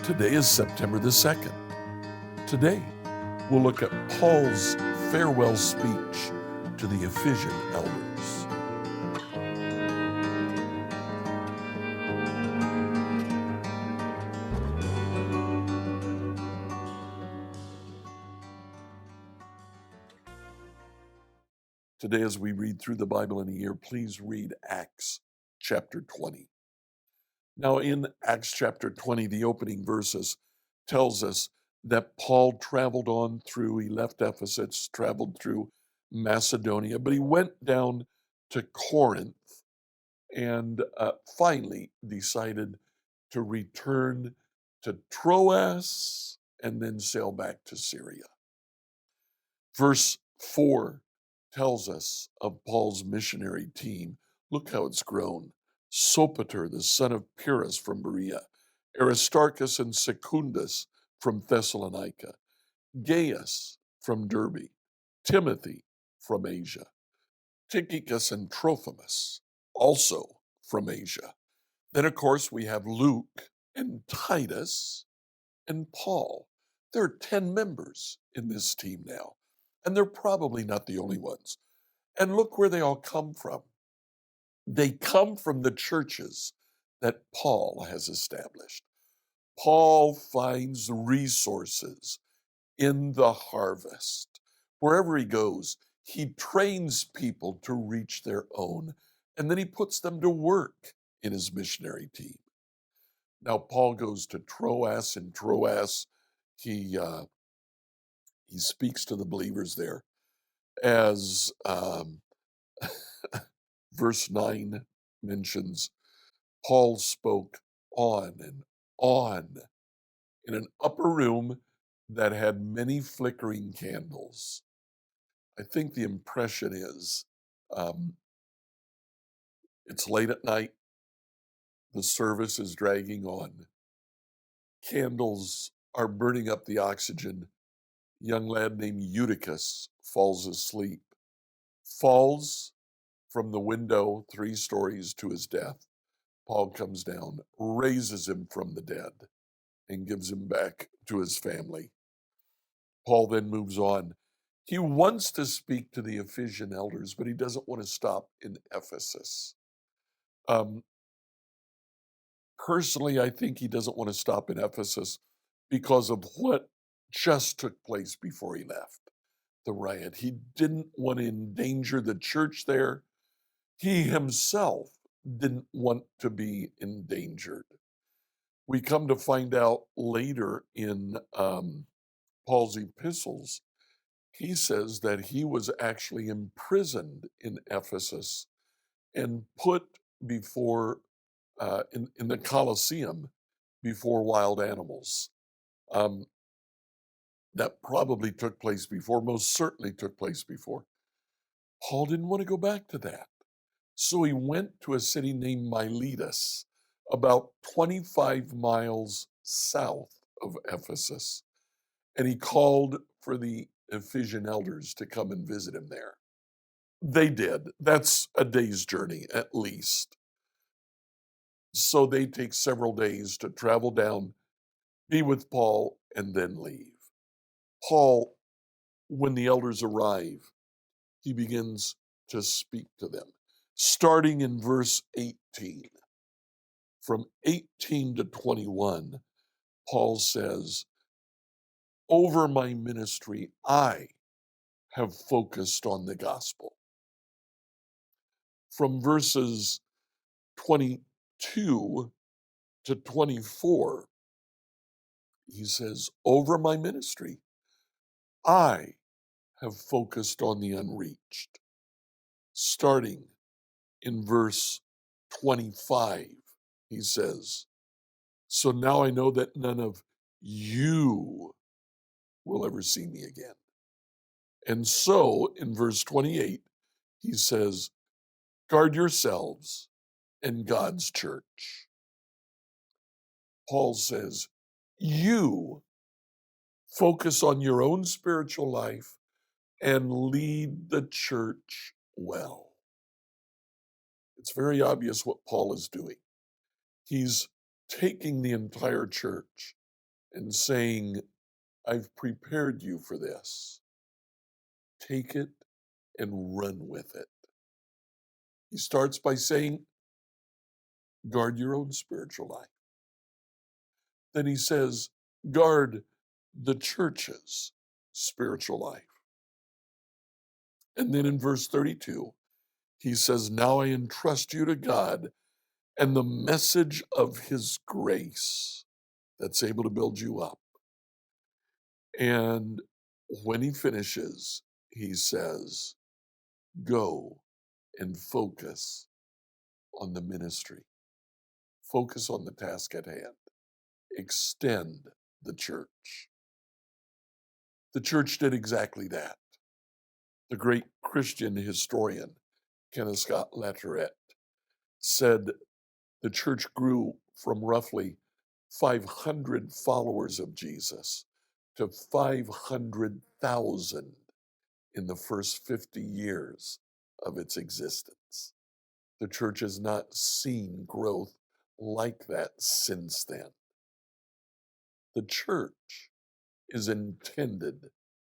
Today is September the 2nd. Today, we'll look at Paul's farewell speech to the Ephesian elders. Today, as we read through the Bible in a year, please read Acts chapter 20. Now, in Acts chapter 20, the opening verses tells us that Paul traveled on through, he left Ephesus, traveled through Macedonia, but he went down to Corinth and finally decided to return to Troas and then sail back to Syria. Verse 4 tells us of Paul's missionary team. Look how it's grown. Sopater, the son of Pyrrhus from Berea, Aristarchus and Secundus from Thessalonica, Gaius from Derbe, Timothy from Asia, Tychicus and Trophimus, also from Asia. Then, of course, we have Luke and Titus and Paul. There are 10 members in this team now, and they're probably not the only ones. And look where they all come from. They come from the churches that Paul has established. Paul finds resources in the harvest. Wherever he goes, he trains people to reach their own, and then he puts them to work in his missionary team. Now, Paul goes to Troas. In Troas, he speaks to the believers there as verse 9 mentions. Paul spoke on and on in an upper room that had many flickering candles. I think the impression is it's late at night, the service is dragging on, candles are burning up the oxygen. A young lad named Eutychus falls asleep, falls from the window 3 stories to his death. Paul comes down, raises him from the dead, and gives him back to his family. Paul then moves on. He wants to speak to the Ephesian elders, but he doesn't want to stop in Ephesus. Personally, I think he doesn't want to stop in Ephesus because of what just took place before he left, the riot. He didn't want to endanger the church there. He himself didn't want to be endangered. We come to find out later in Paul's epistles, he says that he was actually imprisoned in Ephesus and put before, in the Colosseum, before wild animals. That probably took place before, most certainly took place before. Paul didn't want to go back to that. So he went to a city named Miletus, about 25 miles south of Ephesus, and he called for the Ephesian elders to come and visit him there. They did. That's a day's journey at least. So they take several days to travel down, be with Paul, and then leave. Paul, when the elders arrive, he begins to speak to them, starting in verse 18. From 18 to 21, Paul says, over my ministry, I have focused on the gospel. From verses 22 to 24, he says, over my ministry, I have focused on the unreached. Starting in verse 25, he says, so now I know that none of you will ever see me again. And so in verse 28, he says, guard yourselves and God's church. Paul says, you focus on your own spiritual life and lead the church well. It's very obvious what Paul is doing. He's taking the entire church and saying, I've prepared you for this. Take it and run with it. He starts by saying, guard your own spiritual life. Then he says, guard the church's spiritual life. And then in verse 32, he says, now I entrust you to God and the message of his grace that's able to build you up. And when he finishes, he says, go and focus on the ministry. Focus on the task at hand. Extend the church. The church did exactly that. The great Christian historian, Kenneth Scott Latourette, said the church grew from roughly 500 followers of Jesus to 500,000 in the first 50 years of its existence. The church has not seen growth like that since then. The church is intended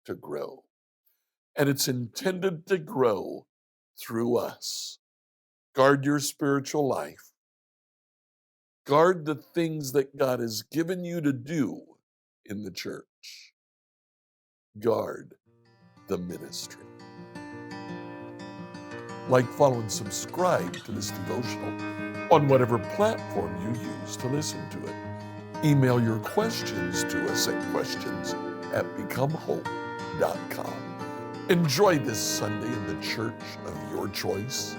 to grow, and it's intended to grow through us. Guard your spiritual life. Guard the things that God has given you to do in the church. Guard the ministry. Like, follow, and subscribe to this devotional on whatever platform you use to listen to it. Email your questions to us at questions@becomehope.com. Enjoy this Sunday in the church of your choice.